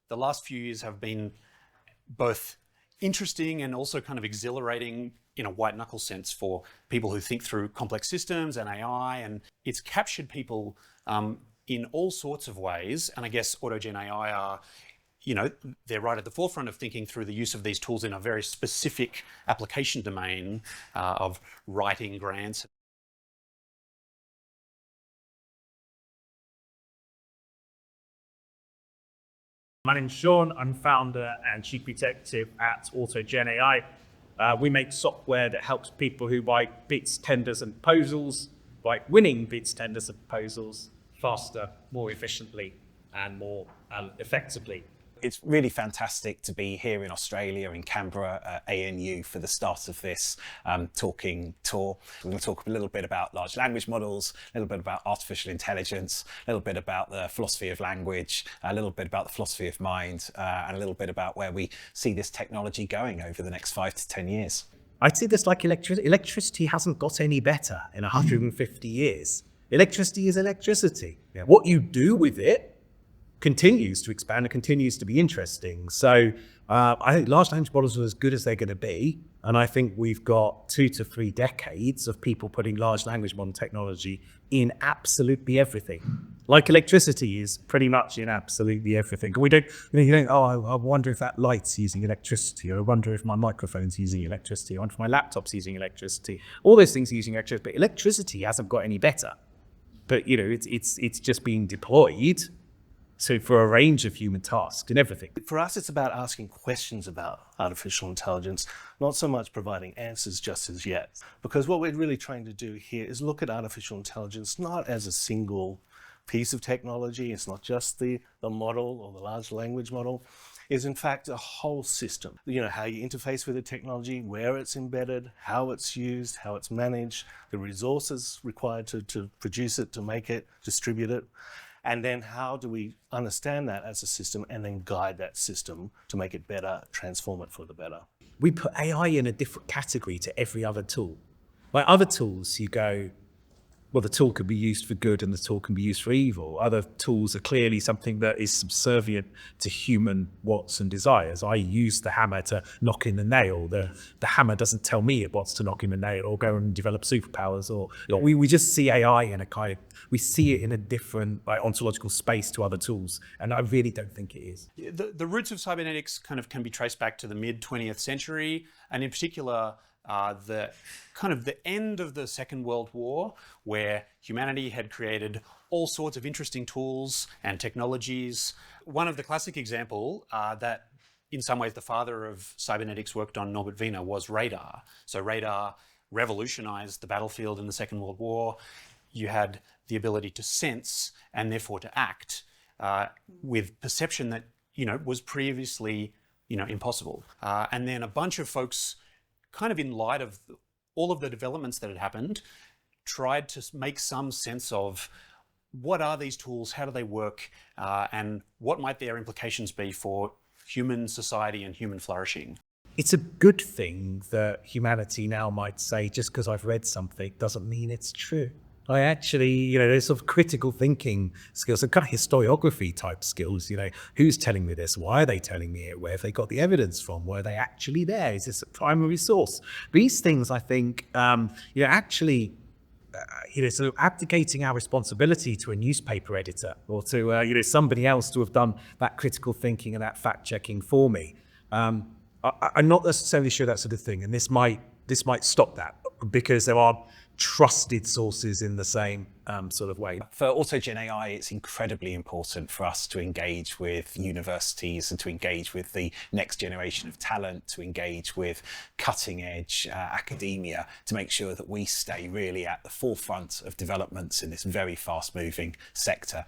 the last few years have been both interesting and also kind of exhilarating in a white knuckle sense for people who think through complex systems and AI, and it's captured people in all sorts of ways. And I guess AutogenAI are, they're right at the forefront of thinking through the use of these tools in a very specific application domain of writing grants. My name's Sean. I'm founder and chief executive at AutogenAI. We make software that helps people who write bids, tenders, and proposals write winning bids, tenders, and proposals faster, more efficiently, and more effectively. It's really fantastic to be here in Australia, in Canberra, at ANU for the start of this talking tour. We're going to talk a little bit about large language models, a little bit about artificial intelligence, a little bit about the philosophy of language, a little bit about the philosophy of mind, and a little bit about where we see this technology going over the next 5 to 10 years. I'd say this like electricity. Electricity hasn't got any better in 150 years. Electricity is electricity. Yeah. What you do with it continues to expand and continues to be interesting. So I think large language models are as good as they're going to be. And I think we've got 2 to 3 decades of people putting large language model technology in absolutely everything. Like electricity is pretty much in absolutely everything. We don't, I wonder if that light's using electricity, or I wonder if my microphone's using electricity, or I wonder if my laptop's using electricity. All those things are using electricity, but electricity hasn't got any better. But it's just being deployed. So for a range of human tasks and everything. For us, it's about asking questions about artificial intelligence, not so much providing answers just as yet. Because what we're really trying to do here is look at artificial intelligence not as a single piece of technology. It's not just the model or the large language model. It's in fact a whole system. How you interface with the technology, where it's embedded, how it's used, how it's managed, the resources required to produce it, to make it, distribute it. And then how do we understand that as a system and then guide that system to make it better, transform it for the better? We put AI in a different category to every other tool. Like other tools, you go, well, the tool can be used for good and the tool can be used for evil. Other tools are clearly something that is subservient to human wants and desires. I use the hammer to knock in the nail. The hammer doesn't tell me it wants to knock in the nail or go and develop superpowers. Or we just see AI in a kind of, we see it in a different ontological space to other tools. And I really don't think it is. The roots of cybernetics kind of can be traced back to the mid 20th century, and in particular, the end of the Second World War, where humanity had created all sorts of interesting tools and technologies. One of the classic example that in some ways the father of cybernetics worked on, Norbert Wiener, was radar. So radar revolutionized the battlefield in the Second World War. You had the ability to sense and therefore to act with perception that was previously impossible. And then a bunch of folks, kind of in light of all of the developments that had happened, tried to make some sense of what are these tools, how do they work, and what might their implications be for human society and human flourishing. It's a good thing that humanity now might say, just because I've read something doesn't mean it's true. I actually, there's sort of critical thinking skills and kind of historiography type skills, who's telling me this? Why are they telling me it? Where have they got the evidence from? Were they actually there? Is this a primary source? These things, I think, actually, sort of abdicating our responsibility to a newspaper editor or to, somebody else to have done that critical thinking and that fact checking for me. I'm not necessarily sure that's a good thing. And this might stop that, because there are trusted sources in the same sort of way. For AutogenAI, it's incredibly important for us to engage with universities and to engage with the next generation of talent, to engage with cutting edge academia, to make sure that we stay really at the forefront of developments in this very fast moving sector.